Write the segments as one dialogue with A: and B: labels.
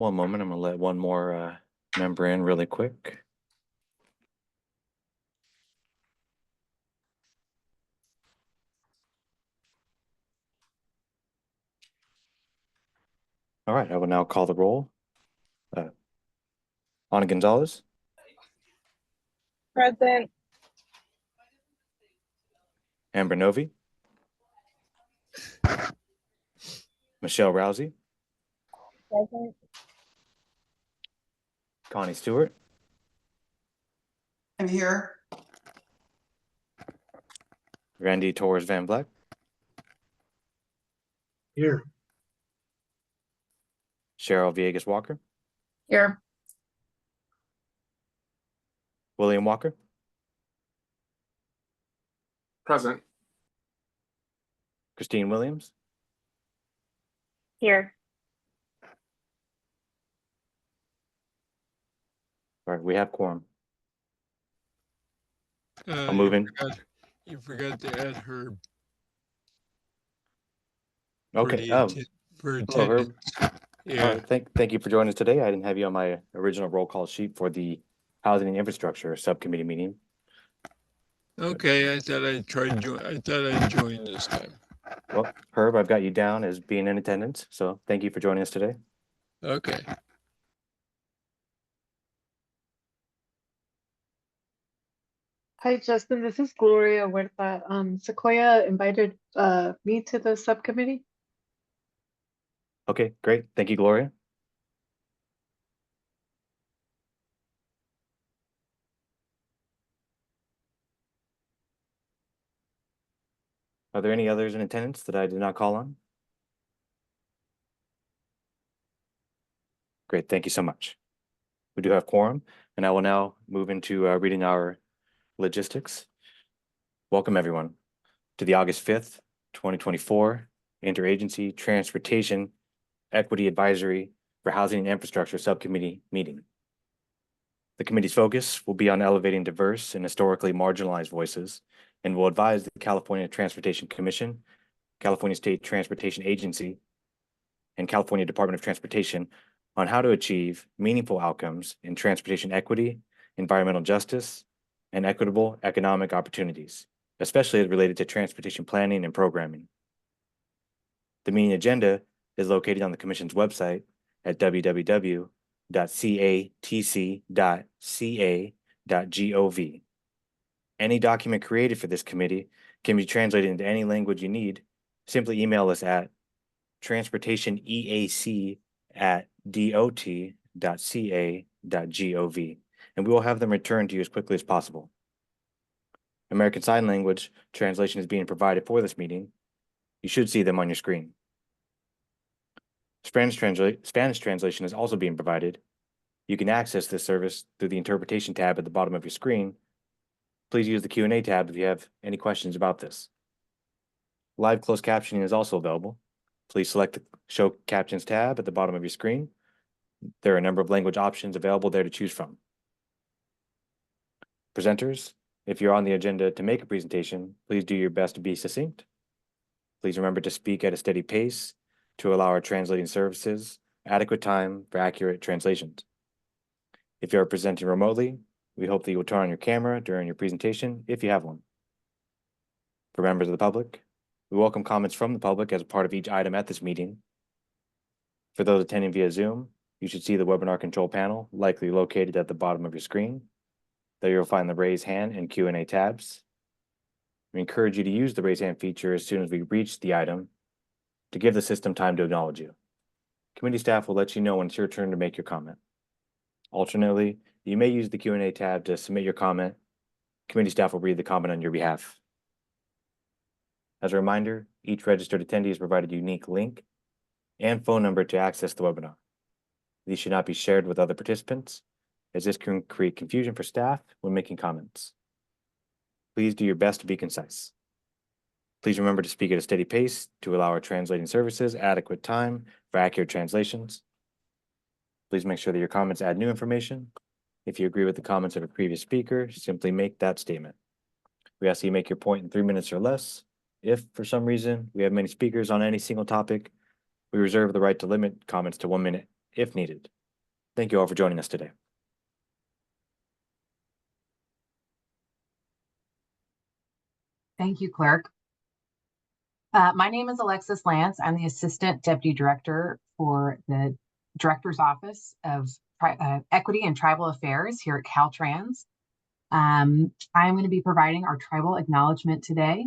A: One moment, I'm gonna let one more member in really quick. All right, I will now call the roll. Ana Gonzalez,
B: Present.
A: Amber Novi, Michelle Rousey,
B: Present.
A: Connie Stewart,
C: I'm here.
A: Randy Torres Van Vleck,
D: Here.
A: Cheryl Villegas Walker,
C: Here.
A: William Walker,
D: Present.
A: Christine Williams,
B: Here.
A: all right, we have quorum. I'll
E: You
A: move in.
E: You forgot to add Herb.
A: Okay.
E: For
A: Hello, Herb.
E: attendance. Yeah.
A: Thank you for joining us today. I didn't have you on my original roll call sheet for the Housing and Infrastructure Subcommittee meeting.
E: Okay, I thought I'd join this time.
A: Well, Herb, I've got you down as being in attendance, so thank you for joining us today.
E: Okay.
F: Hi, Justin. This is Gloria Huerta. Sequoia invited me to the subcommittee.
A: Okay, great. Thank you, Gloria. Are there any others in attendance that I did not call on? Great, thank you so much. We do have quorum, and I will now move into reading our logistics. Welcome, everyone, to the August 5th, 2024 Interagency Transportation Equity Advisory for Housing and Infrastructure Subcommittee meeting. The committee's focus will be on elevating diverse and historically marginalized voices and will advise the California Transportation Commission, California State Transportation Agency, and California Department of Transportation on how to achieve meaningful outcomes in transportation equity, environmental justice, and equitable economic opportunities, especially related to transportation planning and programming. The meeting agenda is located on the Commission's website at www.catc.ca.gov. Any document created for this committee can be translated into any language you need. Simply email us at transportationeac@dot.ca.gov, and we will have them returned to you as quickly as possible. American Sign Language translation is being provided for this meeting. You should see them on your screen. Spanish translation is also being provided. You can access this service through the Interpretation tab at the bottom of your screen. Please use the Q&A tab if you have any questions about this. Live closed captioning is also available. Please select the Show Captions tab at the bottom of your screen. There are a number of language options available there to choose from. Presenters, if you're on the agenda to make a presentation, please do your best to be succinct. Please remember to speak at a steady pace to allow our translating services adequate time for accurate translations. If you are presenting remotely, we hope that you will turn on your camera during your presentation if you have one. For members of the public, we welcome comments from the public as a part of each item at this meeting. For those attending via Zoom, you should see the webinar control panel likely located at the bottom of your screen. There you'll find the raise hand and Q&A tabs. We encourage you to use the raise hand feature as soon as we reach the item to give the system time to acknowledge you. Committee staff will let you know when it's your turn to make your comment. Alternately, you may use the Q&A tab to submit your comment. Committee staff will read the comment on your behalf. As a reminder, each registered attendee is provided a unique link and phone number to access the webinar. These should not be shared with other participants, as this can create confusion for staff when making comments. Please do your best to be concise. Please remember to speak at a steady pace to allow our translating services adequate time for accurate translations. Please make sure that your comments add new information. If you agree with the comments of a previous speaker, simply make that statement. We ask that you make your point in 3 minutes or less. If, for some reason, we have many speakers on any single topic, we reserve the right to limit comments to 1 minute if needed. Thank you all for joining us today.
C: Thank you, Clerk. My name is Alexis Lance. I'm the Assistant Deputy Director for the Director's Office of Equity and Tribal Affairs here at Caltrans. I'm going to be providing our tribal acknowledgement today.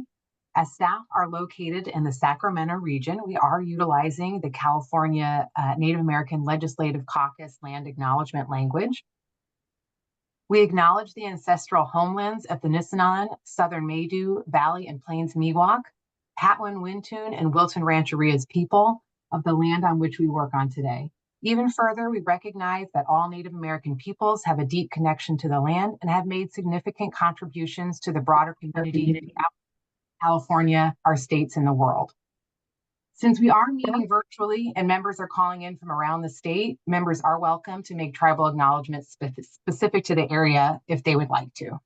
C: As staff are located in the Sacramento region, we are utilizing the California Native American Legislative Caucus land acknowledgement language. We acknowledge the ancestral homelands of the Nisenan, Southern Maidu, Valley and Plains Miwok, Patwin Wintun, and Wilton Rancheria's people of the land on which we work on today. Even further, we recognize that all Native American peoples have a deep connection to the land and have made significant contributions to the broader community throughout California, our states, and the world. Since we are meeting virtually and members are calling in from around the state, members are welcome to make tribal acknowledgements specific to the area if they would like to.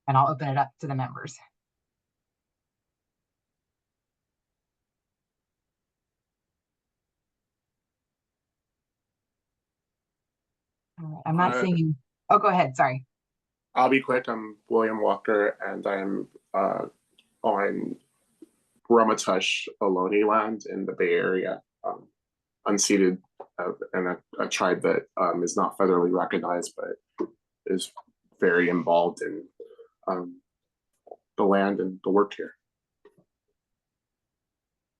C: And I'll open it up to the members. All right, I'm not seeing. Oh, go ahead. Sorry.
D: I'll be quick. I'm William Walker, and I'm on Ramatush Ohlone land in the Bay Area, unceded, and a tribe that is not federally recognized, but is very involved in the land and the work here.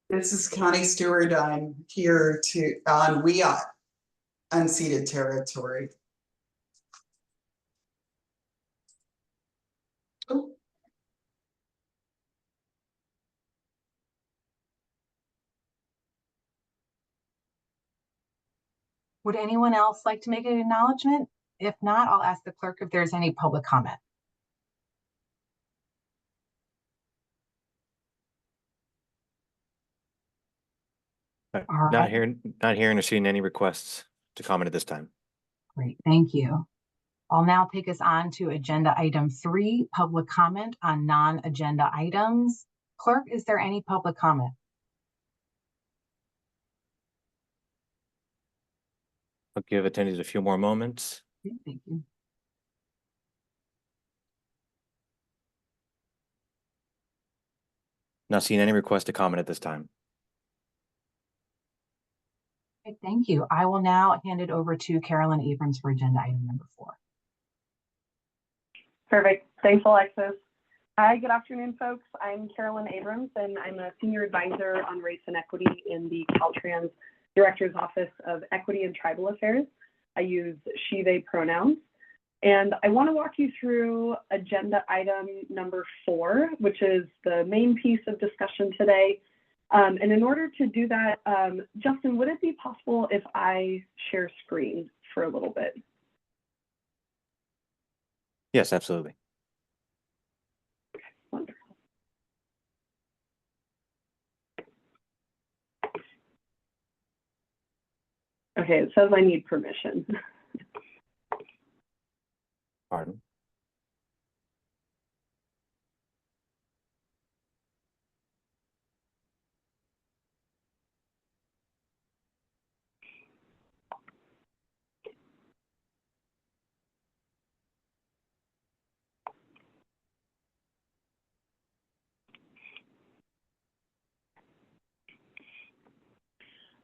G: This is Connie Stewart. I'm here on Wiyot unceded territory. Oh.
C: Would anyone else like to make an acknowledgement? If not, I'll ask the clerk if there's any public comment. All
A: Not
C: right.
A: hearing or seeing any requests to comment at this time.
C: Great, thank you. I'll now take us on to agenda item 3, public comment on non-agenda items. Clerk, is there any public comment?
A: I'll give attendees a few more moments.
C: Okay, thank you.
A: Not seeing any requests to comment at this time.
C: Okay, thank you. I will now hand it over to Carolyn Abrams for agenda item number 4.
B: Perfect. Thanks, Alexis. Hi, good afternoon, folks. I'm Carolyn Abrams, and I'm a senior advisor on race and equity in the Caltrans Director's Office of Equity and Tribal Affairs. I use she, they pronouns. And I want to walk you through agenda item number 4, which is the main piece of discussion today. And in order to do that, Justin, would it be possible if I share screen for a little bit?
A: Yes, absolutely.
B: Okay, wonderful. Okay, it says I need permission.
A: Pardon.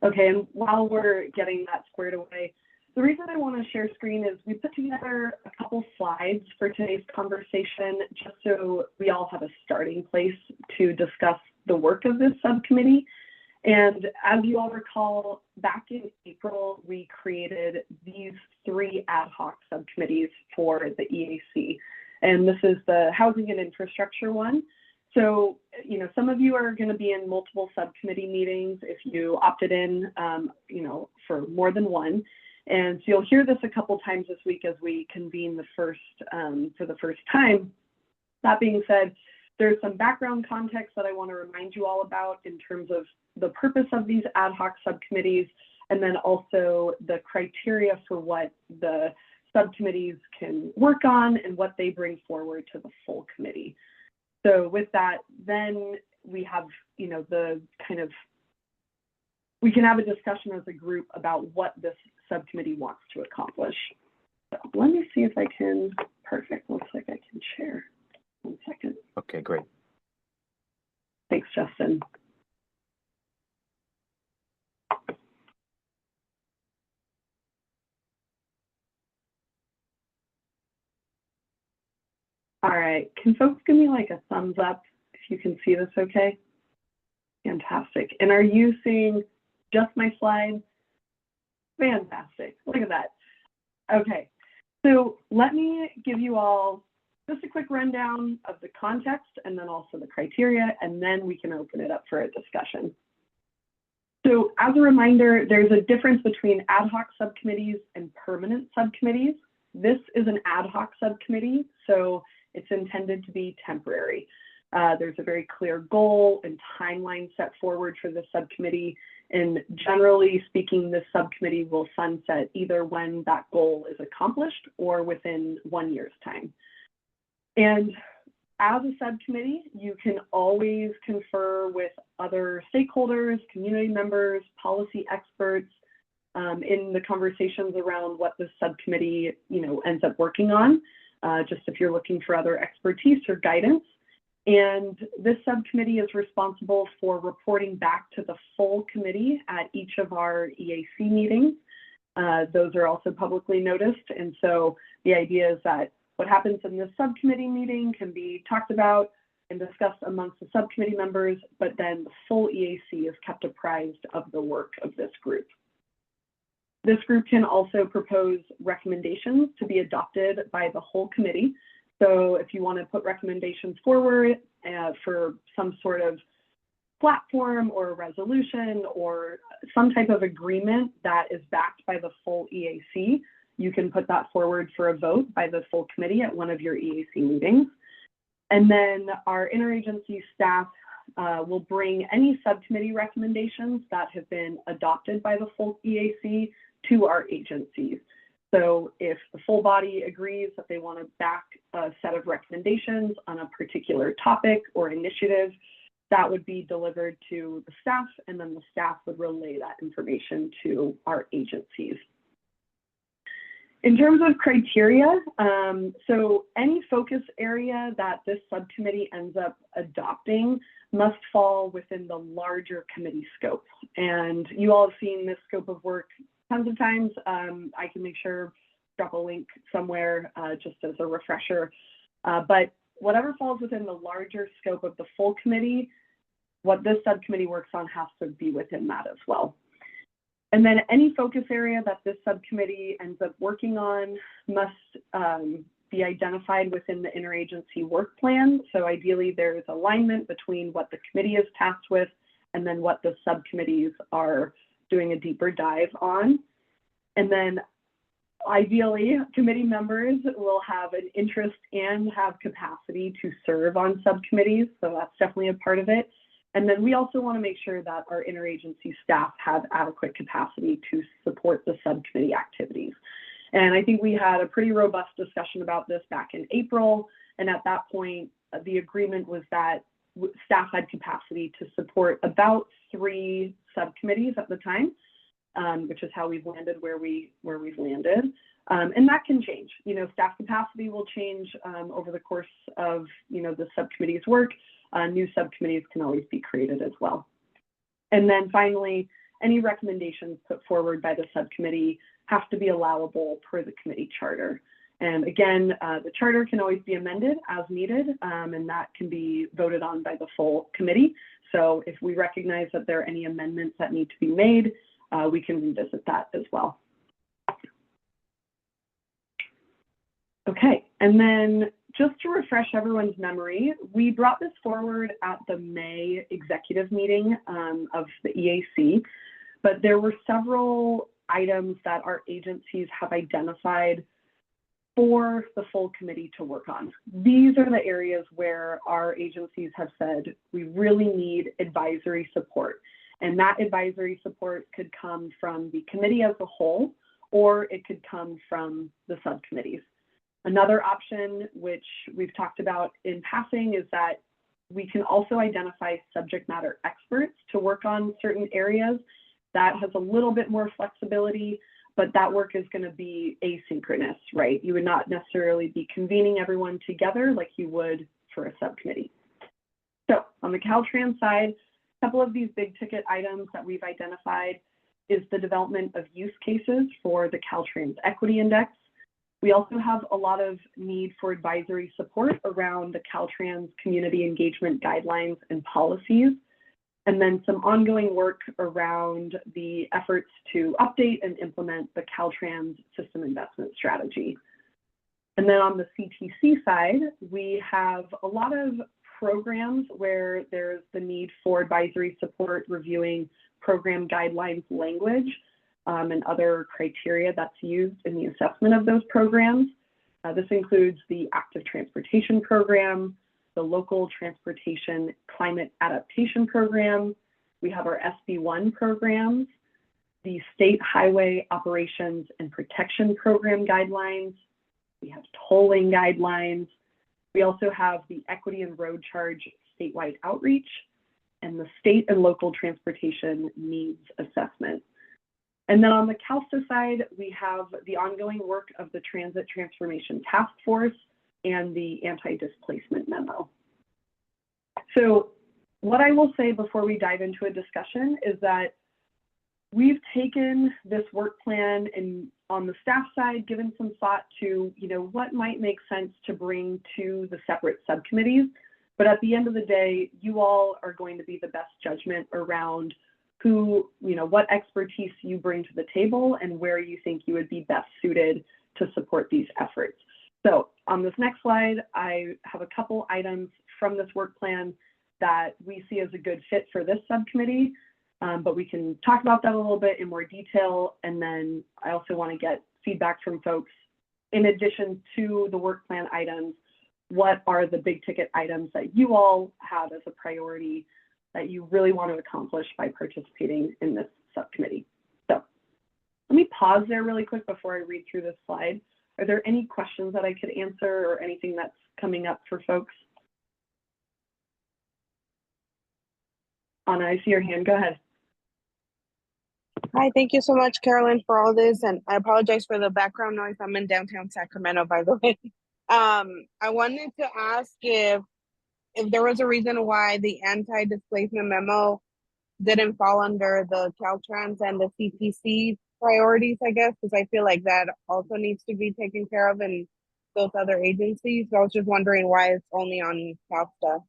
B: Okay, and while we're getting that squared away, the reason I want to share screen is we put together a couple slides for today's conversation, just so we all have a starting place to discuss the work of this subcommittee. And as you all recall, back in April, we created these 3 ad hoc subcommittees for the EAC. And this is the housing and infrastructure one. So, you know, some of you are going to be in multiple subcommittee meetings if you opted in, you know, for more than one. And so you'll hear this a couple times this week as we convene the first, for the first time. That being said, there's some background context that I want to remind you all about in terms of the purpose of these ad hoc subcommittees, and then also the criteria for what the subcommittees can work on and what they bring forward to the full committee. So with that, then we have, you know, the kind of we can have a discussion as a group about what this subcommittee wants to accomplish. So let me see if I can, perfect, looks like I can share. 1 second.
A: Okay, great.
B: Thanks, Justin. All right, can folks give me like a thumbs up if you can see this okay? Fantastic. And are you seeing just my slide? Fantastic, look at that. Okay, so let me give you all just a quick rundown of the context and then also the criteria, and then we can open it up for a discussion. So as a reminder, there's a difference between ad hoc subcommittees and permanent subcommittees. This is an ad hoc subcommittee, so it's intended to be temporary. There's a very clear goal and timeline set forward for the subcommittee. And generally speaking, this subcommittee will sunset either when that goal is accomplished or within 1 year's time. And as a subcommittee, you can always confer with other stakeholders, community members, policy experts in the conversations around what the subcommittee ends up working on, just if you're looking for other expertise or guidance. And this subcommittee is responsible for reporting back to the full committee at each of our EAC meetings. Those are also publicly noticed. And so the idea is that what happens in this subcommittee meeting can be talked about and discussed amongst the subcommittee members, but then the full EAC is kept apprised of the work of this group. This group can also propose recommendations to be adopted by the whole committee. So if you want to put recommendations forward for some sort of platform or a resolution or some type of agreement that is backed by the full EAC, you can put that forward for a vote by the full committee at one of your EAC meetings. And then our interagency staff will bring any subcommittee recommendations that have been adopted by the full EAC to our agencies. So if the full body agrees that they want to back a set of recommendations on a particular topic or initiative, that would be delivered to the staff, and then the staff would relay that information to our agencies. In terms of criteria, so any focus area that this subcommittee ends up adopting must fall within the larger committee scope. And you all have seen this scope of work tons of times. I can make sure drop a link somewhere just as a refresher. But whatever falls within the larger scope of the full committee, what this subcommittee works on has to be within that as well. And then any focus area that this subcommittee ends up working on must be identified within the interagency work plan. So ideally there's alignment between what the committee is tasked with and then what the subcommittees are doing a deeper dive on. And then ideally committee members will have an interest and have capacity to serve on subcommittees. So that's definitely a part of it. And then we also want to make sure that our interagency staff have adequate capacity to support the subcommittee activities. And I think we had a pretty robust discussion about this back in April. And at that point, the agreement was that staff had capacity to support about 3 subcommittees at the time, which is how we've landed where we've landed. And that can change. Staff capacity will change over the course of the subcommittee's work. New subcommittees can always be created as well. And then finally, any recommendations put forward by the subcommittee have to be allowable per the committee charter. And again, the charter can always be amended as needed, and that can be voted on by the full committee. So if we recognize that there are any amendments that need to be made, we can revisit that as well. Okay, and then just to refresh everyone's memory, we brought this forward at the May executive meeting of the EAC, but there were several items that our agencies have identified for the full committee to work on. These are the areas where our agencies have said we really need advisory support. And that advisory support could come from the committee as a whole, or it could come from the subcommittees. Another option, which we've talked about in passing, is that we can also identify subject matter experts to work on certain areas. That has a little bit more flexibility, but that work is going to be asynchronous, right? You would not necessarily be convening everyone together like you would for a subcommittee. So on the Caltrans side, a couple of these big ticket items that we've identified is the development of use cases for the Caltrans Equity Index. We also have a lot of need for advisory support around the Caltrans community engagement guidelines and policies, and then some ongoing work around the efforts to update and implement the Caltrans system investment strategy. And then on the CTC side, we have a lot of programs where there's the need for advisory support reviewing program guidelines language and other criteria that's used in the assessment of those programs. This includes the active transportation program, the local transportation climate adaptation program. We have our SB1 programs, the state highway operations and protection program guidelines. We have tolling guidelines. We also have the equity and road charge statewide outreach and the state and local transportation needs assessment. And then on the CalSTA side, we have the ongoing work of the Transit Transformation Task Force and the anti-displacement memo. So what I will say before we dive into a discussion is that we've taken this work plan and on the staff side, given some thought to, what might make sense to bring to the separate subcommittees. But at the end of the day, you all are going to be the best judgment around who, what expertise you bring to the table and where you think you would be best suited to support these efforts. So on this next slide, I have a couple items from this work plan that we see as a good fit for this subcommittee, but we can talk about that a little bit in more detail. And then I also want to get feedback from folks. In addition to the work plan items, what are the big ticket items that you all have as a priority that you really want to accomplish by participating in this subcommittee? So let me pause there really quick before I read through this slide. Are there any questions that I could answer or anything that's coming up for folks? Anna, I see your hand. Go ahead.
H: Hi, thank you so much, Carolyn, for all this. And I apologize for the background noise. I'm in downtown Sacramento, by the way. I wanted to ask if there was a reason why the anti-displacement memo didn't fall under the Caltrans and the CTC priorities, I guess, because I feel like that also needs to be taken care of in those other agencies. So I was just wondering why it's only on CalSTA.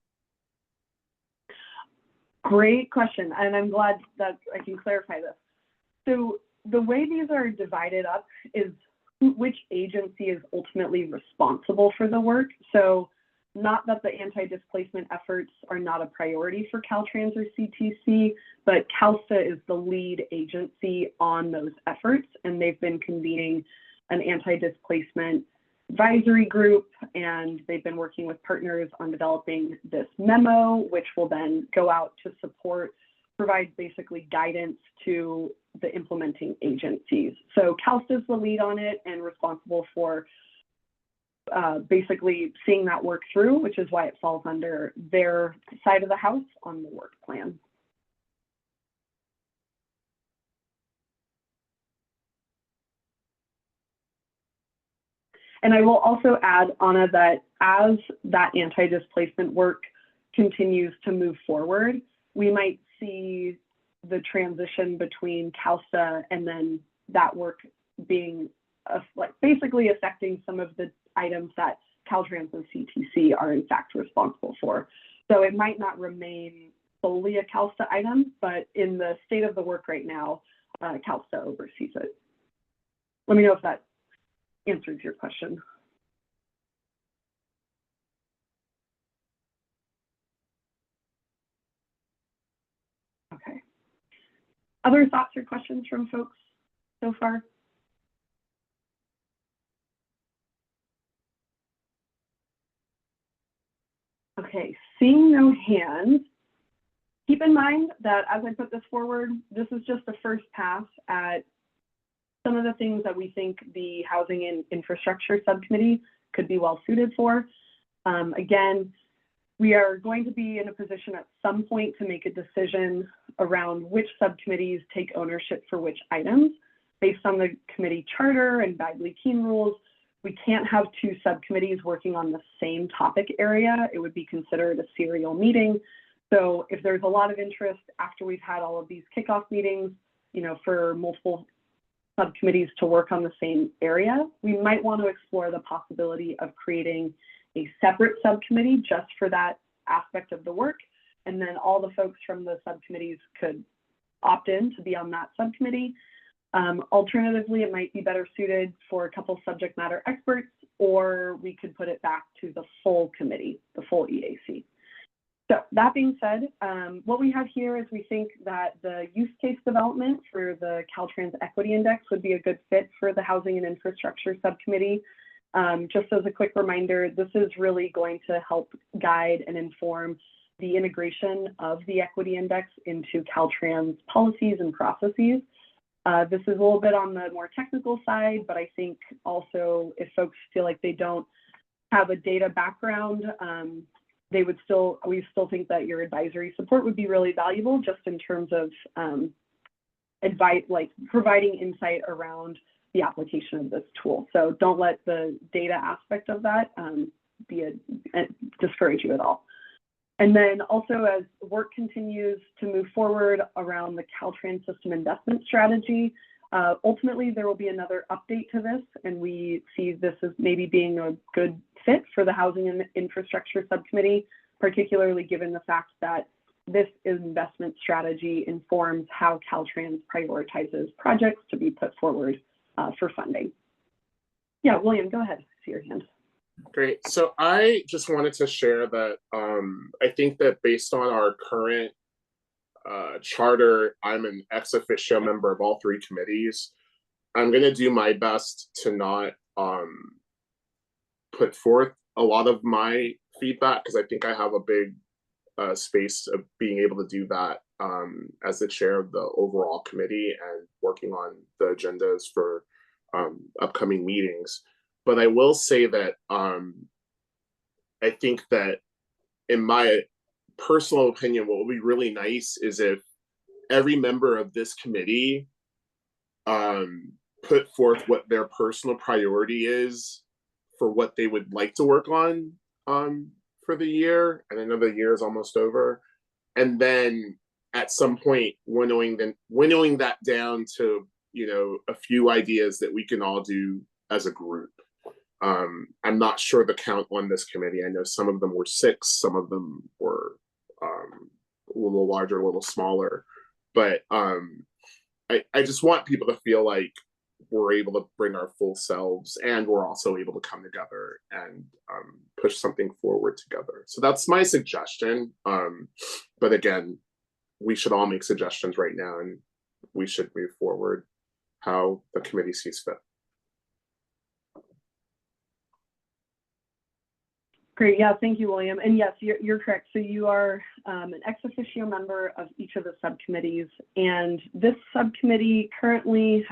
B: Great question, and I'm glad that I can clarify this. So the way these are divided up is which agency is ultimately responsible for the work. So not that the anti-displacement efforts are not a priority for Caltrans or CTC, but CalSTA is the lead agency on those efforts, and they've been convening an anti-displacement advisory group, and they've been working with partners on developing this memo, which will then go out to provide basically guidance to the implementing agencies. So CalSTA is the lead on it and responsible for basically seeing that work through, which is why it falls under their side of the house on the work plan. And I will also add, Anna, that as that anti-displacement work continues to move forward, we might see the transition between CalSTA and then that work being basically affecting some of the items that Caltrans and CTC are in fact responsible for. So it might not remain solely a CalSTA item, but in the state of the work right now, CalSTA oversees it. Let me know if that answers your question. Okay. Other thoughts or questions from folks so far? Okay, seeing no hands, keep in mind that as I put this forward, this is just the first pass at some of the things that we think the Housing and Infrastructure Subcommittee could be well suited for. Again, We are going to be in a position at some point to make a decision around which subcommittees take ownership for which items. Based on the committee charter and Bagley-Keene rules, we can't have two subcommittees working on the same topic area. It would be considered a serial meeting. So if there's a lot of interest after we've had all of these kickoff meetings, for multiple subcommittees to work on the same area, we might want to explore the possibility of creating a separate subcommittee just for that aspect of the work. And then all the folks from the subcommittees could opt in to be on that subcommittee. Alternatively, it might be better suited for a couple subject matter experts, or we could put it back to the full committee, the full EAC. So that being said, what we have here is we think that the use case development for the Caltrans Equity Index would be a good fit for the Housing and Infrastructure Subcommittee. Just as a quick reminder, this is really going to help guide and inform the integration of the equity index into Caltrans policies and processes. This is a little bit on the more technical side, but I think also if folks feel like they don't have a data background, we still think that your advisory support would be really valuable just in terms of advice, like providing insight around the application of this tool. So don't let the data aspect of that discourage you at all. And then also, as work continues to move forward around the Caltrans system investment strategy, ultimately there will be another update to this, and we see this as maybe being a good fit for the Housing and Infrastructure Subcommittee, particularly given the fact that this investment strategy informs how Caltrans prioritizes projects to be put forward for funding. Yeah, William, go ahead. I see your hand.
D: Great. So I just wanted to share that I think that based on our current charter, I'm an ex officio member of all three committees. I'm going to do my best to not put forth a lot of my feedback, because I think I have a big space of being able to do that as the chair of the overall committee and working on the agendas for upcoming meetings. But I will say that I think that, in my personal opinion, what would be really nice is if every member of this committee put forth what their personal priority is for what they would like to work on for the year. And I know the year is almost over. And then at some point, winnowing that down to, a few ideas that we can all do as a group. I'm not sure the count on this committee. I know some of them were 6, some of them were a little larger, a little smaller. But I just want people to feel like we're able to bring our full selves, and we're also able to come together and push something forward together. So that's my suggestion. But again, we should all make suggestions right now, and we should move forward how the committee sees fit.
B: Great. Yeah, thank you, William. And yes, you're correct. So you are an ex officio member of each of the subcommittees. And this subcommittee currently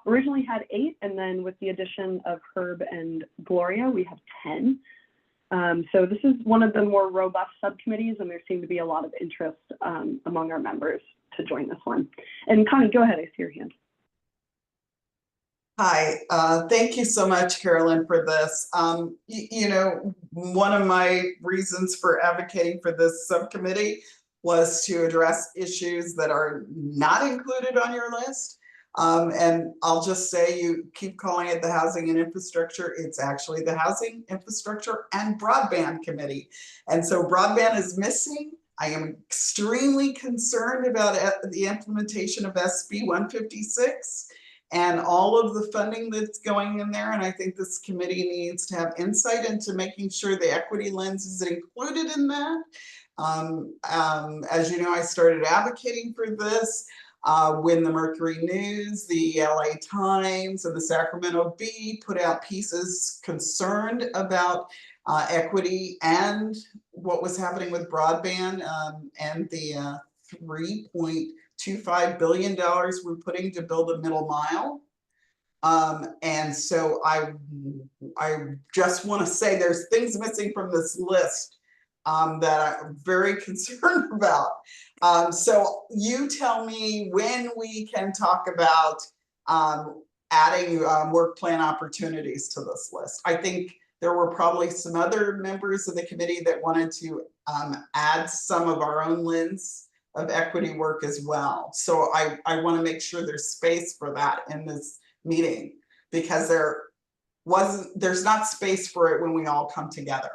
B: originally had 8, and then with the addition of Herb and Gloria, we have 10. So this is one of the more robust subcommittees, and there seemed to be a lot of interest among our members to join this one. And Connie, go ahead. I see your hand.
G: Hi, thank you so much, Carolyn, for this. One of my reasons for advocating for this subcommittee was to address issues that are not included on your list. And I'll just say, you keep calling it the Housing and Infrastructure. It's actually the Housing, Infrastructure, and Broadband Committee. And so broadband is missing. I am extremely concerned about the implementation of SB 156. And all of the funding that's going in there. And I think this committee needs to have insight into making sure the equity lens is included in that. As you know, I started advocating for this when the Mercury News, the LA Times, and the Sacramento Bee put out pieces concerned about equity and what was happening with broadband and the $3.25 billion we're putting to build a middle mile. And so I just want to say there's things missing from this list that I'm very concerned about. So you tell me when we can talk about adding work plan opportunities to this list. I think there were probably some other members of the committee that wanted to add some of our own lens of equity work as well. So I want to make sure there's space for that in this meeting, because there's not space for it when we all come together.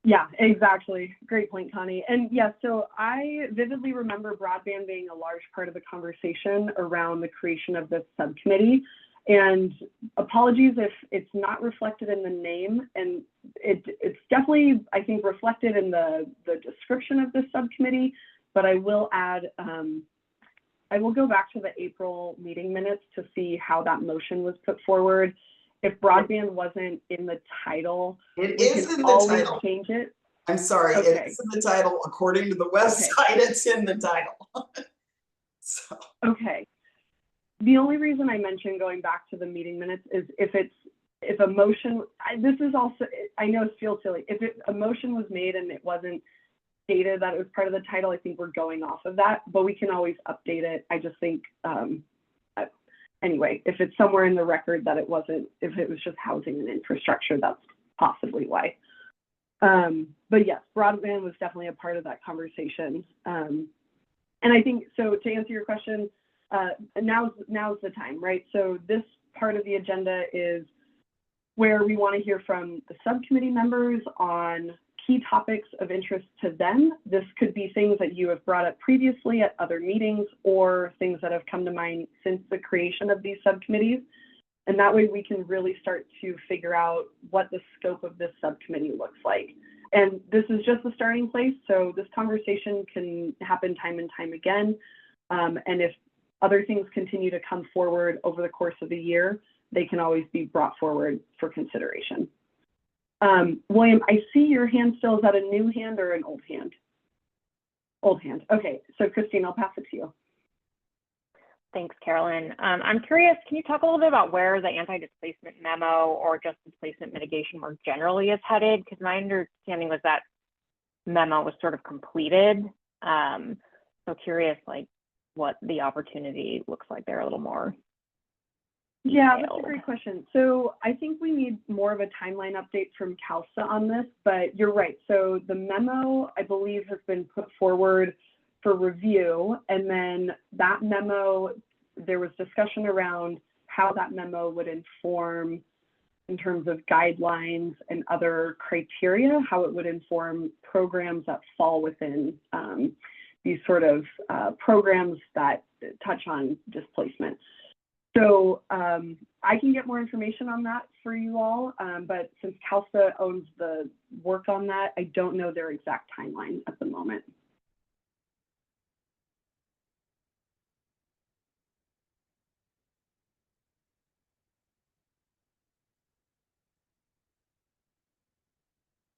B: Yeah, exactly. Great point, Connie. And yeah, so I vividly remember broadband being a large part of the conversation around the creation of this subcommittee. And apologies if it's not reflected in the name, and it's definitely, I think, reflected in the description of this subcommittee, but I will add, I will go back to the April meeting minutes to see how that motion was put forward. If broadband wasn't in the title,
G: It
B: we
G: is
B: can
G: in the
B: always
G: title.
B: change it.
G: I'm sorry,
B: Okay.
G: it's in the title. According to the website, it's in the title. So.
B: Okay. The only reason I mentioned going back to the meeting minutes is if a motion, this is also, I know it feels silly. If a motion was made and it wasn't stated that it was part of the title, I think we're going off of that, but we can always update it. I just think, anyway, if it's somewhere in the record that it wasn't, if it was just housing and infrastructure, that's possibly why. But yes, broadband was definitely a part of that conversation. And I think, so to answer your question, now's the time, right? So this part of the agenda is where we want to hear from the subcommittee members on key topics of interest to them. This could be things that you have brought up previously at other meetings, or things that have come to mind since the creation of these subcommittees. And that way we can really start to figure out what the scope of this subcommittee looks like. And this is just the starting place, so this conversation can happen time and time again. And if other things continue to come forward over the course of the year, they can always be brought forward for consideration. William, I see your hand still. Is that a new hand or an old hand? Old hand. Okay, so Christine, I'll pass it to you.
I: Thanks, Carolyn. I'm curious, can you talk a little bit about where the anti-displacement memo or just displacement mitigation more generally is headed? Because my understanding was that memo was sort of completed. So curious, like, what the opportunity looks like there a little more.
B: Yeah, that's a great question. So I think we need more of a timeline update from CALSA on this, but you're right. So the memo, I believe, has been put forward for review, and then that memo, there was discussion around how that memo would inform in terms of guidelines and other criteria, how it would inform programs that fall within these sort of programs that touch on displacement. So I can get more information on that for you all, but since CALSA owns the work on that, I don't know their exact timeline at the moment.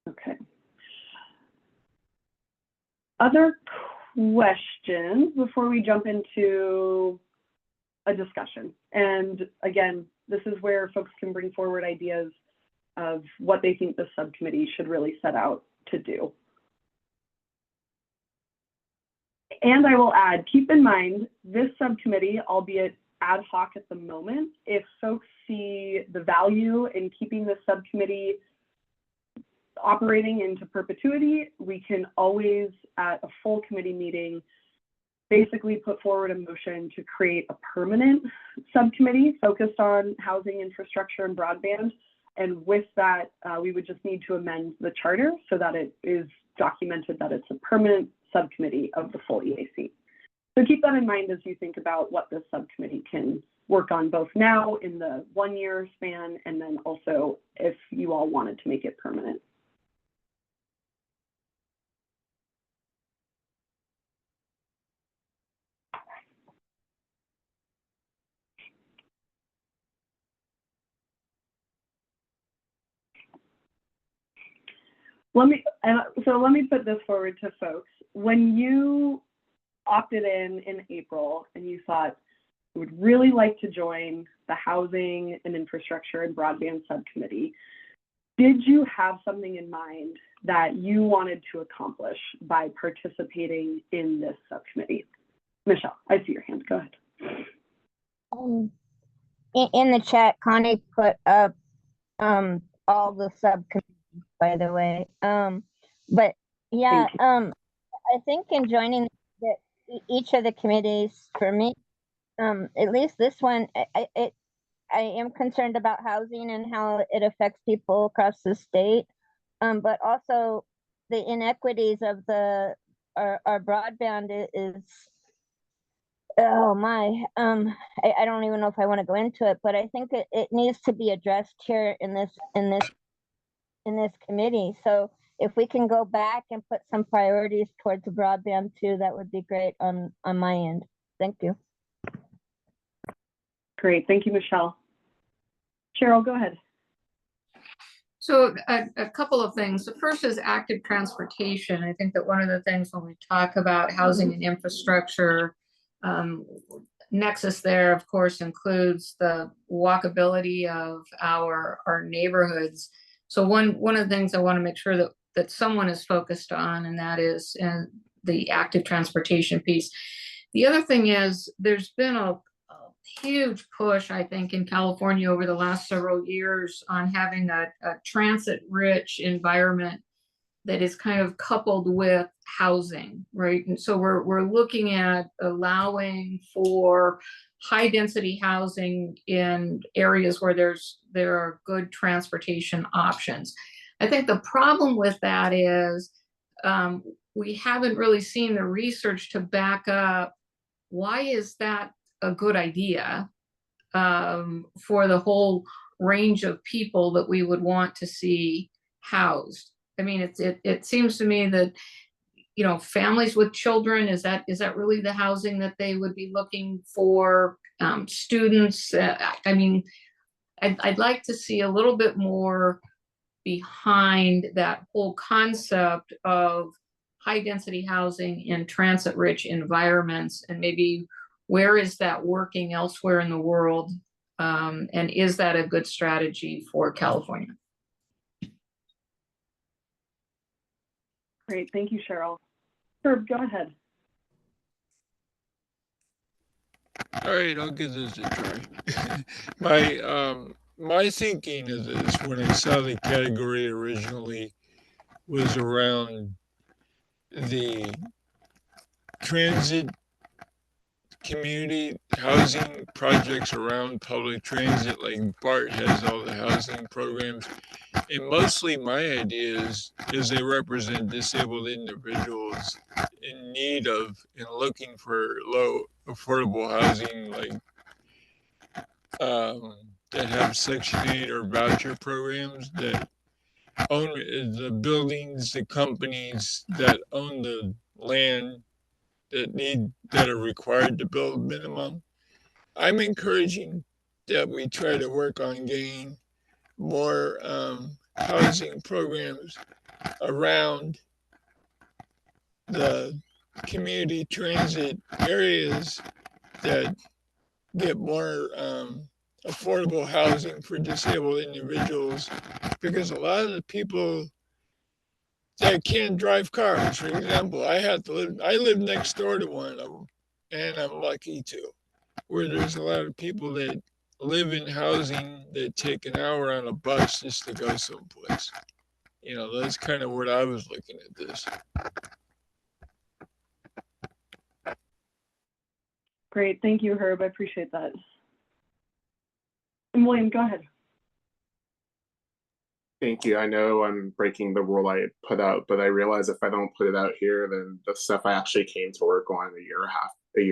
B: Okay. Other questions before we jump into a discussion? And again, this is where folks can bring forward ideas of what they think the subcommittee should really set out to do. And I will add, keep in mind, this subcommittee, albeit ad hoc at the moment, if folks see the value in keeping the subcommittee operating into perpetuity, we can always, at a full committee meeting, basically put forward a motion to create a permanent subcommittee focused on housing, infrastructure, and broadband. And with that, we would just need to amend the charter so that it is documented that it's a permanent subcommittee of the full EAC. So keep that in mind as you think about what this subcommittee can work on, both now in the 1-year span, and then also if you all wanted to make it permanent. Let me put this forward to folks. When you opted in April and you thought you would really like to join the housing and infrastructure and broadband subcommittee, did you have something in mind that you wanted to accomplish by participating in this subcommittee? Michelle, I see your hand. Go ahead.
J: In the chat, Connie put up all the subcommittees, by the way. But yeah, I think in joining each of the committees, for me, at least this one, I am concerned about housing and how it affects people across the state, but also the inequities of our broadband is, oh my, I don't even know if I want to go into it, but I think it needs to be addressed here in this committee. So if we can go back and put some priorities towards the broadband too, that would be great on my end. Thank you.
B: Great, thank you, Michelle. Cheryl, go ahead.
K: So a couple of things. The first is active transportation. I think that one of the things when we talk about housing and infrastructure, nexus there, of course, includes the walkability of our neighborhoods. So one of the things I want to make sure that someone is focused on, and that is the active transportation piece. The other thing is there's been a huge push, I think, in California over the last several years on having a transit-rich environment that is kind of coupled with housing, right? And so we're looking at allowing for high-density housing in areas where there are good transportation options. I think the problem with that is we haven't really seen the research to back up why is that a good idea for the whole range of people that we would want to see housed. I mean, it seems to me that, you know, families with children, is that really the housing that they would be looking for? Students, I mean, I'd like to see a little bit more behind that whole concept of high density housing in transit rich environments, and maybe where is that working elsewhere in the world? And is that a good strategy for California?
B: Great, thank you, Cheryl. Herb, go ahead.
E: All right, I'll give this a try. My thinking of this when I saw the category originally was around the transit community housing projects around public transit, like BART has all the housing programs. And mostly my idea is they represent disabled individuals in need of and looking for low affordable housing, like that have Section 8 or voucher programs that own the buildings, the companies that own the land that are required to build minimum. I'm encouraging that we try to work on getting more housing programs around the community transit areas that get more affordable housing for disabled individuals, because a lot of the people that can't drive cars, for example, I live next door to one of them, and I'm lucky to, where there's a lot of people that live in housing that take an hour on a bus just to go someplace. You know, that's kind of what I was looking at this.
B: Great, thank you, Herb. I appreciate that. And William, go ahead.
D: Thank you. I know I'm breaking the rule I put out, but I realize if I don't put it out here, then the stuff I actually came to work on a year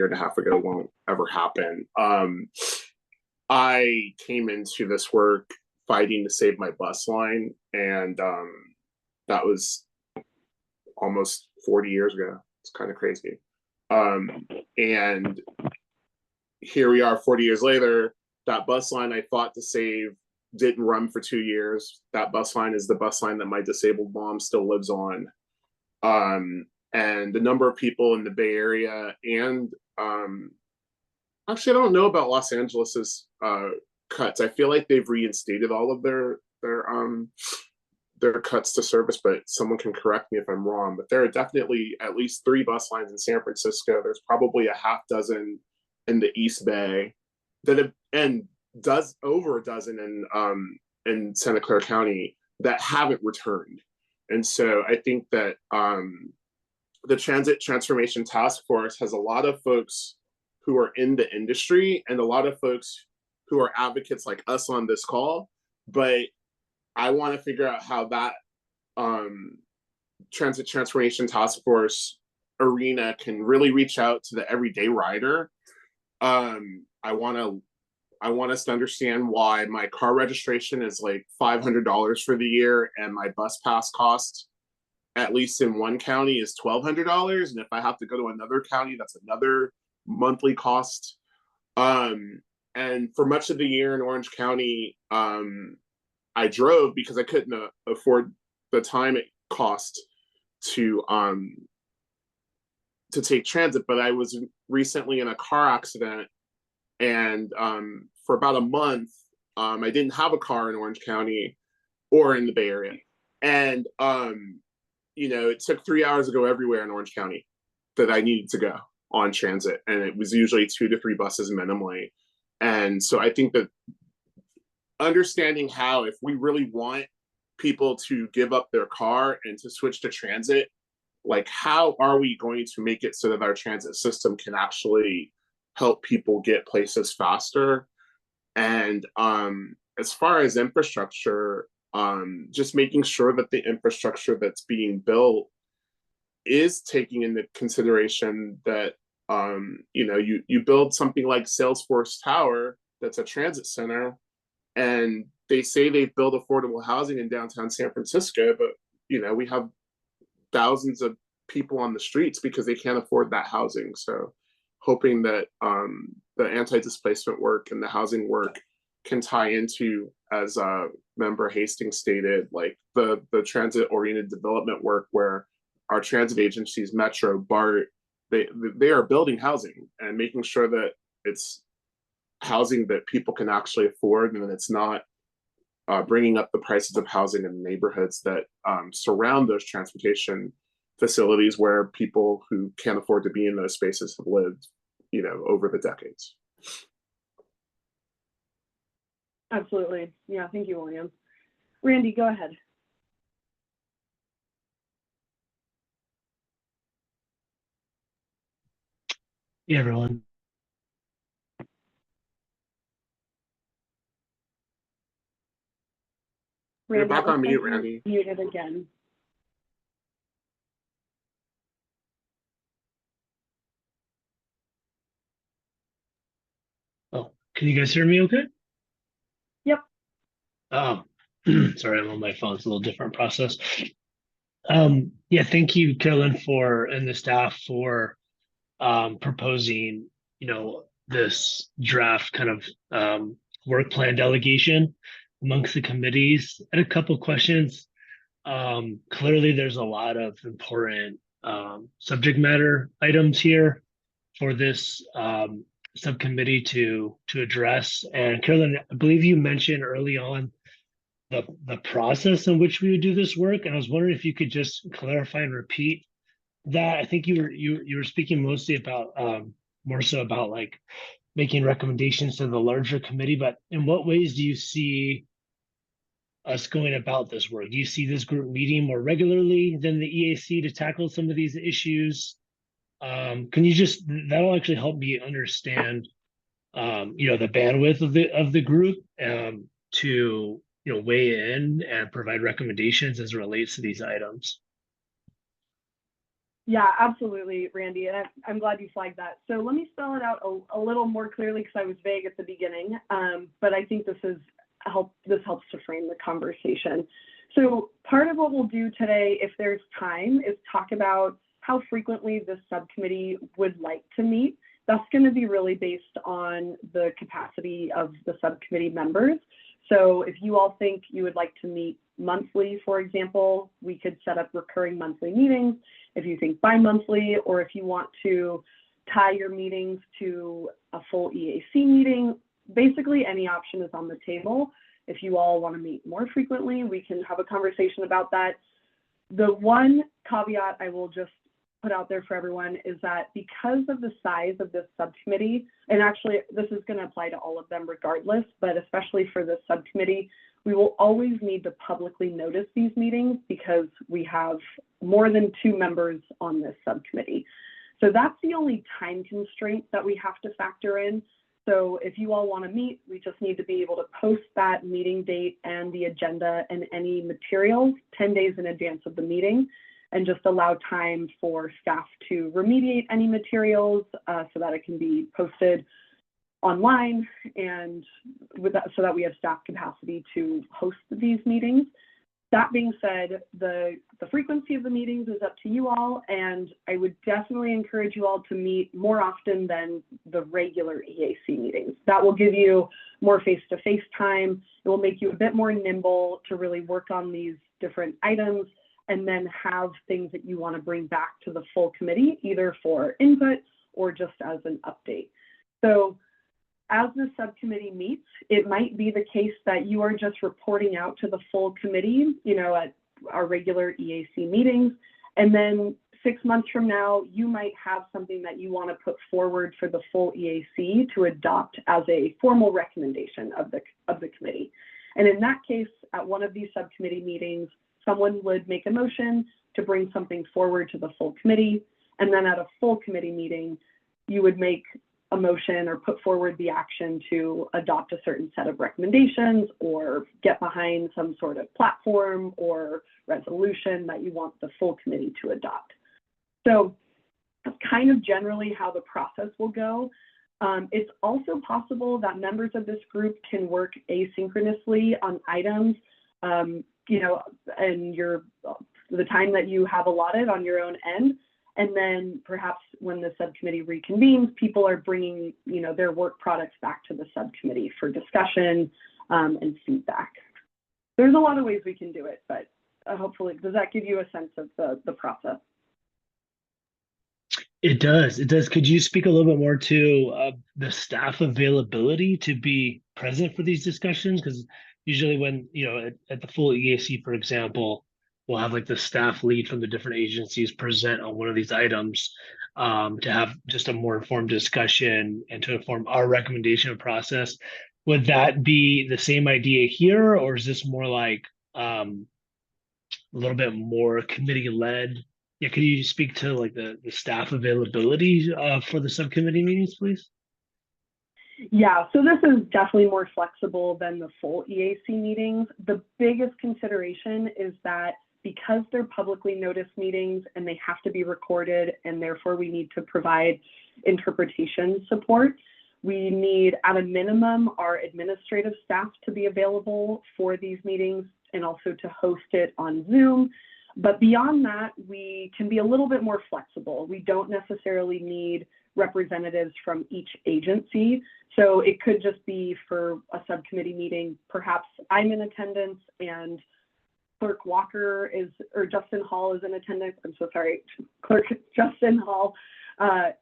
D: and a half ago won't ever happen. I came into this work fighting to save my bus line, and that was almost 40 years ago. It's kind of crazy. And here we are 40 years later. That bus line I fought to save didn't run for 2 years. That bus line is the bus line that my disabled mom still lives on. And the number of people in the Bay Area and actually, I don't know about Los Angeles's cuts. I feel like they've reinstated all of their their cuts to service, but someone can correct me if I'm wrong, but there are definitely at least 3 bus lines in San Francisco. There's probably a half dozen in the East Bay and over a dozen in Santa Clara County that haven't returned. And so I think that the Transit Transformation Task Force has a lot of folks who are in the industry and a lot of folks who are advocates like us on this call, but I want to figure out how that Transit Transformation Task Force arena can really reach out to the everyday rider. I want us to understand why my car registration is like $500 for the year and my bus pass cost, at least in one county, is $1,200. And if I have to go to another county, that's another monthly cost. And for much of the year in Orange County, I drove because I couldn't afford the time it cost to take transit. But I was recently in a car accident, and for about a month, I didn't have a car in Orange County or in the Bay Area. And it took 3 hours to go everywhere in Orange County that I needed to go on transit, and it was usually 2 to 3 buses minimally. And so I think that understanding how, if we really want people to give up their car and to switch to transit, like how are we going to make it so that our transit system can actually help people get places faster? And as far as infrastructure, just making sure that the infrastructure that's being built is taking into consideration that you build something like Salesforce Tower that's a transit center, and they say they've built affordable housing in downtown San Francisco, but we have thousands of people on the streets because they can't afford that housing. So hoping that the anti-displacement work and the housing work can tie into, as Member Hastings stated, like the transit-oriented development work where our transit agencies, Metro, BART, they are building housing and making sure that it's housing that people can actually afford, and it's not bringing up the prices of housing in neighborhoods that surround those transportation facilities where people who can't afford to be in those spaces have lived, over the decades.
B: Absolutely. Yeah, thank you, William. Randy, go ahead.
L: Hey, everyone.
D: You're back on mute,
B: you're
D: Randy.
B: Muted again.
L: Oh, can you guys hear me okay?
B: Yep.
L: Oh, sorry, I'm on my phone. It's a little different process. Yeah, thank you, Carolyn, and the staff for proposing, this draft kind of work plan delegation amongst the committees. I had a couple questions. Clearly, there's a lot of important subject matter items here for this subcommittee to address. And Carolyn, I believe you mentioned early on the process in which we would do this work, and I was wondering if you could just clarify and repeat that. I think you were speaking mostly about more so about like making recommendations to the larger committee, but in what ways do you see us going about this work? Do you see this group meeting more regularly than the EAC to tackle some of these issues? Can you that'll actually help me understand the bandwidth of the group to weigh in and provide recommendations as it relates to these items.
B: Yeah, absolutely, Randy. And I'm glad you flagged that. So let me spell it out a little more clearly because I was vague at the beginning. But I think this helps to frame the conversation. So part of what we'll do today, if there's time, is talk about how frequently the subcommittee would like to meet. That's going to be really based on the capacity of the subcommittee members. So if you all think you would like to meet monthly, for example, we could set up recurring monthly meetings. If you think bi-monthly, or if you want to tie your meetings to a full EAC meeting, basically any option is on the table. If you all want to meet more frequently, we can have a conversation about that. The one caveat I will just put out there for everyone is that because of the size of this subcommittee, and actually this is going to apply to all of them regardless, but especially for this subcommittee, we will always need to publicly notice these meetings because we have more than 2 members on this subcommittee. So that's the only time constraint that we have to factor in. So if you all want to meet, we just need to be able to post that meeting date and the agenda and any materials 10 days in advance of the meeting, and just allow time for staff to remediate any materials so that it can be posted online, and with that, so that we have staff capacity to host these meetings. That being said, the frequency of the meetings is up to you all, and I would definitely encourage you all to meet more often than the regular EAC meetings. That will give you more face-to-face time. It will make you a bit more nimble to really work on these different items, and then have things that you want to bring back to the full committee, either for input or just as an update. So as the subcommittee meets, it might be the case that you are just reporting out to the full committee, you know, at our regular EAC meetings. And then 6 months from now, you might have something that you want to put forward for the full EAC to adopt as a formal recommendation of the committee. And in that case, at one of these subcommittee meetings, someone would make a motion to bring something forward to the full committee. And then at a full committee meeting, you would make a motion or put forward the action to adopt a certain set of recommendations or get behind some sort of platform or resolution that you want the full committee to adopt. So that's kind of generally how the process will go. It's also possible that members of this group can work asynchronously on items, you know, and the time that you have allotted on your own end. And then perhaps when the subcommittee reconvenes, people are bringing, you know, their work products back to the subcommittee for discussion and feedback. There's a lot of ways we can do it, but hopefully, does that give you a sense of the process?
L: It does. It does. Could you speak a little bit more to the staff availability to be present for these discussions? Because usually when, you know, at the full EAC, for example, we'll have like the staff lead from the different agencies present on one of these items to have just a more informed discussion and to inform our recommendation process. Would that be the same idea here, or is this more like a little bit more committee led? Yeah, could you speak to like the staff availability for the subcommittee meetings, please?
B: Yeah, so this is definitely more flexible than the full EAC meetings. The biggest consideration is that because they're publicly noticed meetings and they have to be recorded, and therefore we need to provide interpretation support, we need at a minimum our administrative staff to be available for these meetings and also to host it on Zoom. But beyond that, we can be a little bit more flexible. We don't necessarily need representatives from each agency. So it could just be for a subcommittee meeting, perhaps I'm in attendance and Clerk Walker or Justin Hall is in attendance. I'm so sorry, Clerk Justin Hall.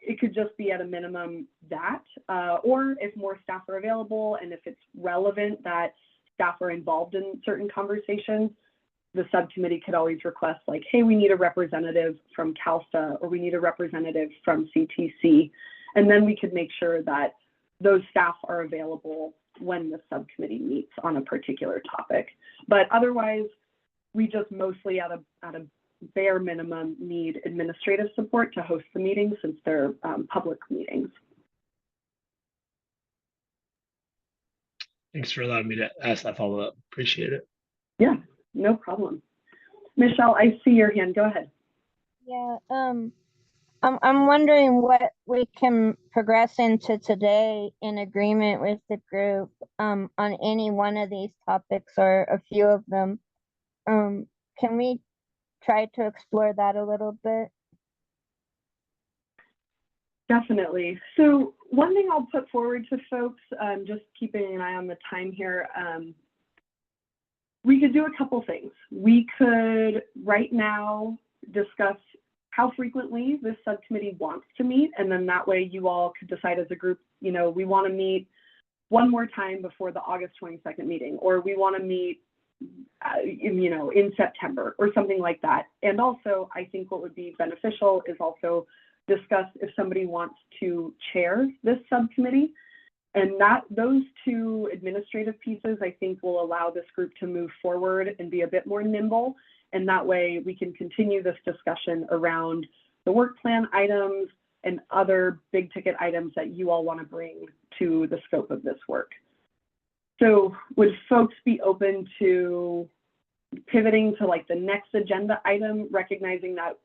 B: It could just be at a minimum that, or if more staff are available and if it's relevant that staff are involved in certain conversations, the subcommittee could always request like, hey, we need a representative from CALSA or we need a representative from CTC. And then we could make sure that those staff are available when the subcommittee meets on a particular topic. But otherwise, we just mostly at a bare minimum need administrative support to host the meetings since they're public meetings.
L: Thanks for allowing me to ask that follow-up. Appreciate it.
B: Yeah, no problem. Michelle, I see your hand. Go ahead.
J: Yeah, I'm wondering what we can progress into today in agreement with the group on any one of these topics or a few of them. Can we try to explore that a little bit?
B: Definitely. So one thing I'll put forward to folks, just keeping an eye on the time here, we could do a couple things. We could right now discuss how frequently this subcommittee wants to meet, and then that way you all could decide as a group, you know, we want to meet one more time before the August 22nd meeting, or we want to meet, in September or something like that. And also, I think what would be beneficial is also discuss if somebody wants to chair this subcommittee. And those two administrative pieces, I think, will allow this group to move forward and be a bit more nimble. And that way we can continue this discussion around the work plan items and other big ticket items that you all want to bring to the scope of this work. So would folks be open to pivoting to like the next agenda item, recognizing that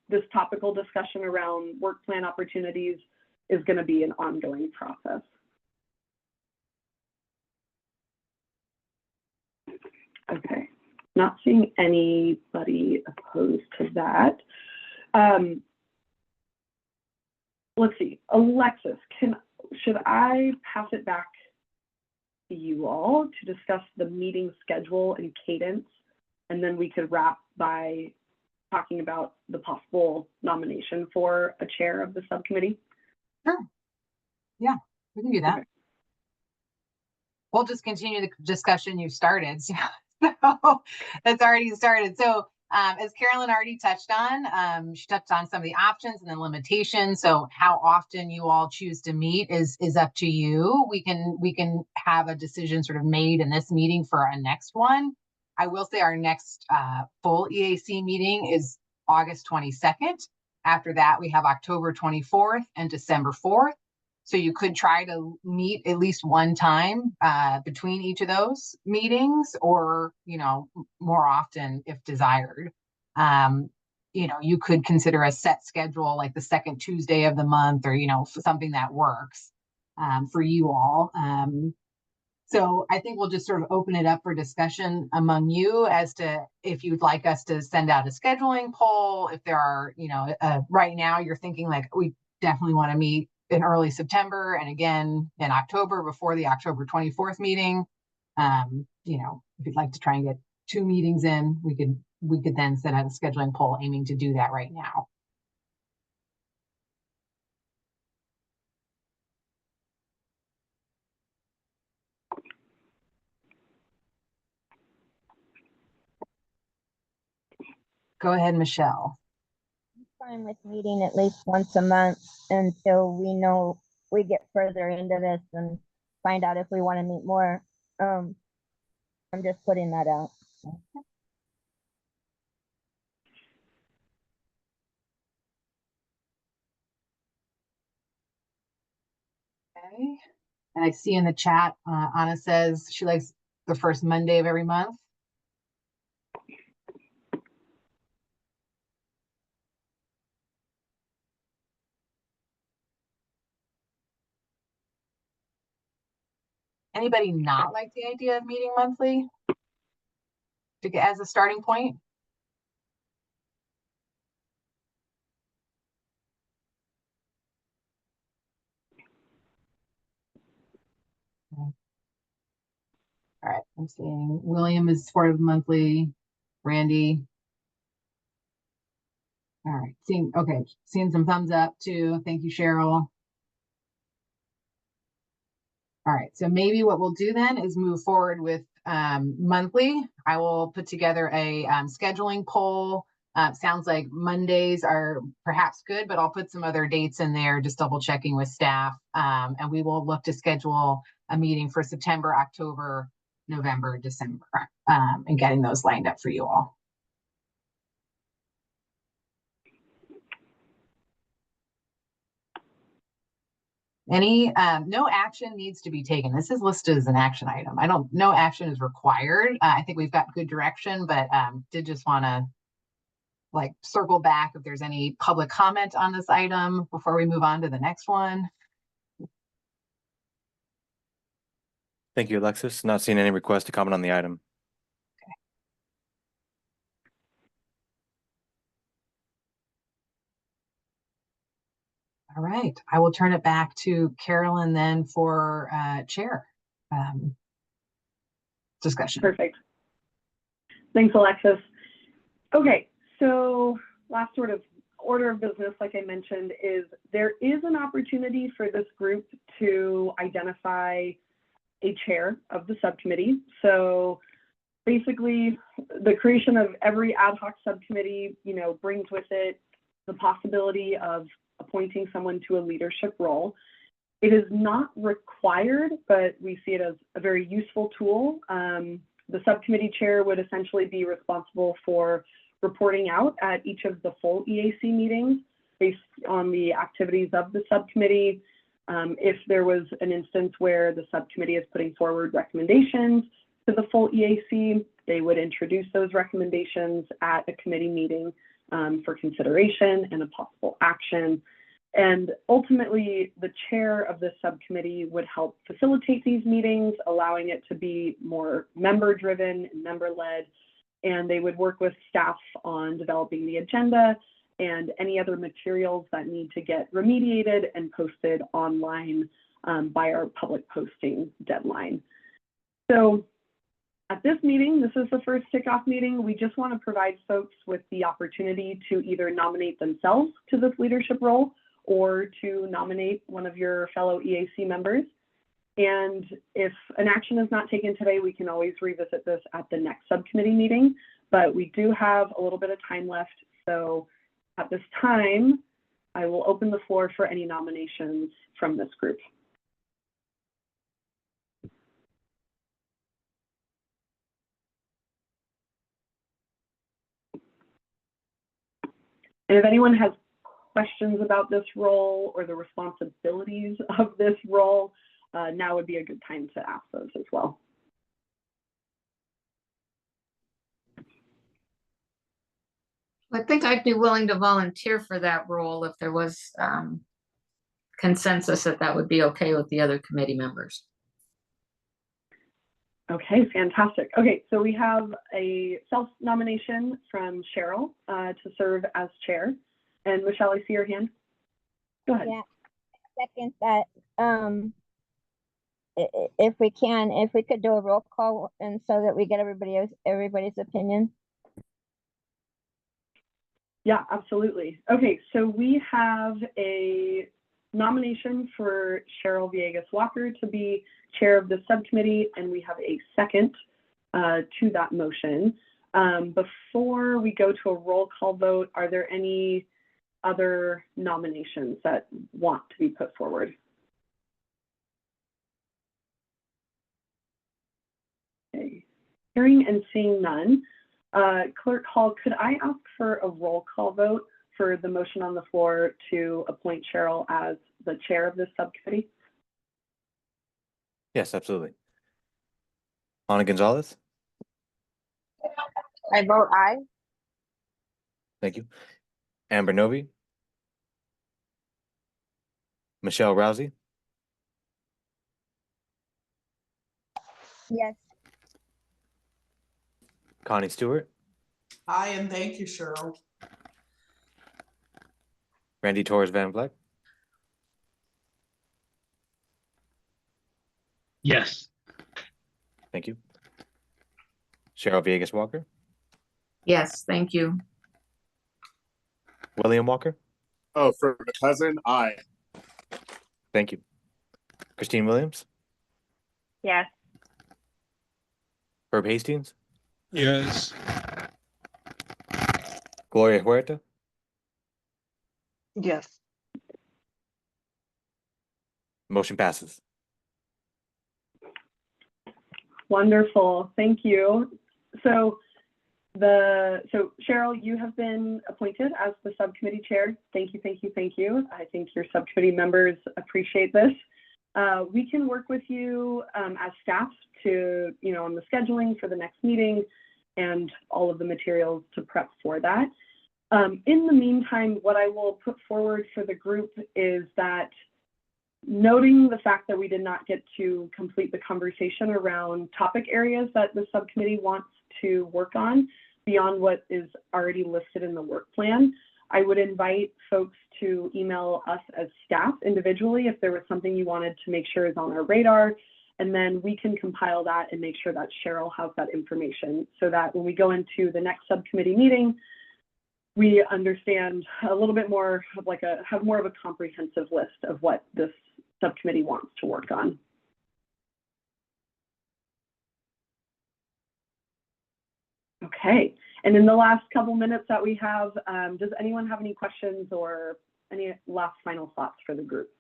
B: this topical discussion around work plan opportunities is going to be an ongoing process? Okay, not seeing anybody opposed to that. Let's see, Alexis, should I pass it back to you all to discuss the meeting schedule and cadence, and then we could wrap by talking about the possible nomination for a chair of the subcommittee?
C: Sure. Yeah, we can do that.
B: Okay.
C: We'll just continue the discussion you started. So that's already started. So as Carolyn already touched on, she touched on some of the options and the limitations. So how often you all choose to meet is up to you. We can have a decision sort of made in this meeting for our next one. I will say our next full EAC meeting is August 22nd. After that, we have October 24th and December 4th. So you could try to meet at least one time between each of those meetings, or, more often if desired. You could consider a set schedule like the second Tuesday of the month, or, something that works for you all. So I think we'll just sort of open it up for discussion among you as to if you'd like us to send out a scheduling poll. If there are, right now you're thinking like, we definitely want to meet in early September and again in October before the October 24th meeting. If you'd like to try and get 2 meetings in, we could then send out a scheduling poll aiming to do that right now. Go ahead, Michelle.
J: I'm fine with meeting at least once a month until we know we get further into this and find out if we want to meet more. I'm just putting that out.
C: Okay. And I see in the chat, Anna says she likes the first Monday of every month. Anybody not like the idea of meeting monthly to get as a starting point? Okay. All right, I'm seeing William is supportive monthly, Randy. All right, seeing some thumbs up too. Thank you, Cheryl. All right, so maybe what we'll do then is move forward with monthly. I will put together a scheduling poll. Sounds like Mondays are perhaps good, but I'll put some other dates in there, just double checking with staff. And we will look to schedule a meeting for September, October, November, December, and getting those lined up for you all. No action needs to be taken. This is listed as an action item. No action is required. I think we've got good direction, but did just want to circle back if there's any public comment on this item before we move on to the next one.
A: Thank you, Alexis. Not seeing any requests to comment on the item.
C: Okay. All right, I will turn it back to Carolyn then for chair discussion.
B: Perfect. Thanks, Alexis. Okay, so last sort of order of business, like I mentioned, is there is an opportunity for this group to identify a chair of the subcommittee. So basically, the creation of every ad hoc subcommittee, brings with it the possibility of appointing someone to a leadership role. It is not required, but we see it as a very useful tool. The subcommittee chair would essentially be responsible for reporting out at each of the full EAC meetings based on the activities of the subcommittee. If there was an instance where the subcommittee is putting forward recommendations to the full EAC, they would introduce those recommendations at a committee meeting for consideration and a possible action. And ultimately, the chair of the subcommittee would help facilitate these meetings, allowing it to be more member-driven and member-led. And they would work with staff on developing the agenda and any other materials that need to get remediated and posted online by our public posting deadline. So at this meeting, this is the first kickoff meeting. We just want to provide folks with the opportunity to either nominate themselves to this leadership role or to nominate one of your fellow EAC members. And if an action is not taken today, we can always revisit this at the next subcommittee meeting, but we do have a little bit of time left. So at this time, I will open the floor for any nominations from this group. And if anyone has questions about this role or the responsibilities of this role, now would be a good time to ask those as well.
K: I think I'd be willing to volunteer for that role if there was consensus that would be okay with the other committee members.
B: Okay, fantastic. Okay, so we have a self-nomination from Cheryl to serve as chair. And Michelle, I see your hand. Go ahead.
J: Yeah, second that. If we could do a roll call and so that we get everybody's opinion.
B: Yeah, absolutely. Okay, so we have a nomination for Cheryl Villegas Walker to be chair of the subcommittee, and we have a second to that motion. Before we go to a roll call vote, are there any other nominations that want to be put forward? Okay. Hearing and seeing none, Clerk Hall, could I ask for a roll call vote for the motion on the floor to appoint Cheryl as the chair of this subcommittee?
A: Yes, absolutely. Ana Gonzalez,
H: I vote aye.
A: thank you. Amber Novi, Michelle Rousey,
J: Yes.
A: Connie Stewart,
G: Hi, and thank you, Cheryl.
A: Randy Torres Van Vleck,
L: Yes.
A: thank you. Cheryl Villegas Walker,
K: Yes, thank you.
A: William Walker,
D: Oh, for the cousin, aye.
A: thank you. Christine Williams,
I: Yes.
A: Herb Hastings,
E: Yes.
A: Gloria Huerta,
F: Yes.
A: motion passes.
B: Wonderful, thank you. So Cheryl, you have been appointed as the subcommittee chair. Thank you, thank you, thank you. I think your subcommittee members appreciate this. We can work with you as staff to, on the scheduling for the next meeting and all of the materials to prep for that. In the meantime, what I will put forward for the group is that, noting the fact that we did not get to complete the conversation around topic areas that the subcommittee wants to work on beyond what is already listed in the work plan, I would invite folks to email us as staff individually if there was something you wanted to make sure is on our radar, and then we can compile that and make sure that Cheryl has that information so that when we go into the next subcommittee meeting, we understand a little bit more of like have more of a comprehensive list of what this subcommittee wants to work on. Okay, and in the last couple minutes that we have, does anyone have any questions or any last final thoughts for the group?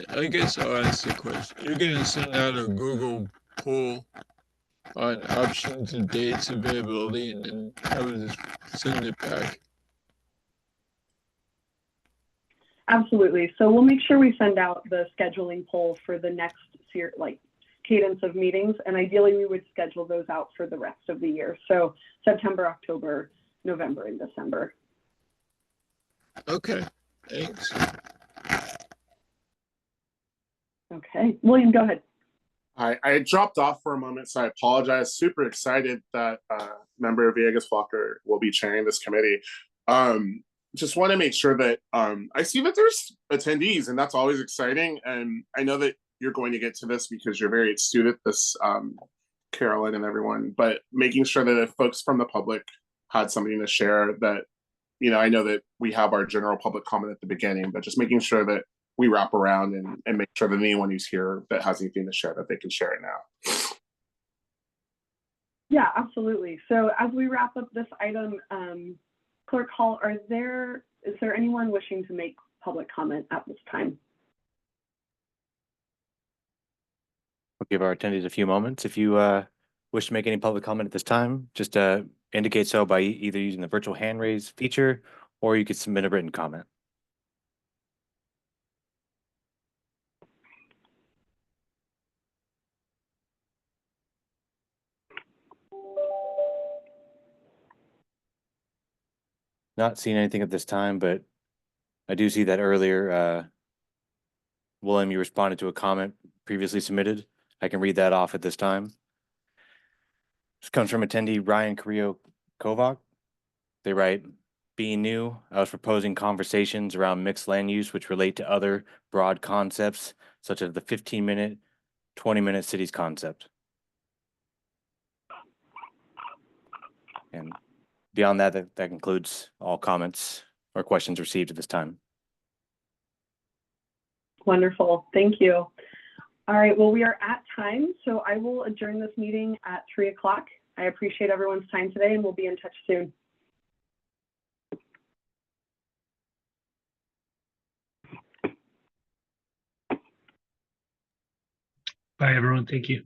E: I guess I'll ask the question. You're going to send out a Google poll on options and dates availability, and then I will just send it back.
B: Absolutely. So we'll make sure we send out the scheduling poll for the next cadence of meetings, and ideally we would schedule those out for the rest of the year. So September, October, November, and December.
E: Okay, thanks.
B: Okay, William, go ahead.
D: I dropped off for a moment, so I apologize. Super excited that member Villegas Walker will be chairing this committee. Just want to make sure that I see that there's attendees, and that's always exciting. And I know that you're going to get to this because you're very astute at this, Carolyn and everyone, but making sure that if folks from the public had something to share that, you know, I know that we have our general public comment at the beginning, but just making sure that we wrap around and make sure that anyone who's here that has anything to share, that they can share it now.
B: Yeah, absolutely. So as we wrap up this item, Clerk Hall, is there anyone wishing to make public comment at this time?
A: We'll give our attendees a few moments. If you wish to make any public comment at this time, just indicate so by either using the virtual hand raise feature, or you could submit a written comment. Not seeing anything at this time, but I do see that earlier, William, you responded to a comment previously submitted. I can read that off at this time. This comes from attendee Ryan Carrillo Kovac. They write, being new, I was proposing conversations around mixed land use which relate to other broad concepts such as the 15-minute, 20-minute cities concept. And beyond that, that concludes all comments or questions received at this time.
B: Wonderful, thank you. All right, well, we are at time, so I will adjourn this meeting at 3 o'clock. I appreciate everyone's time today, and we'll be in touch soon.
L: Bye, everyone. Thank you.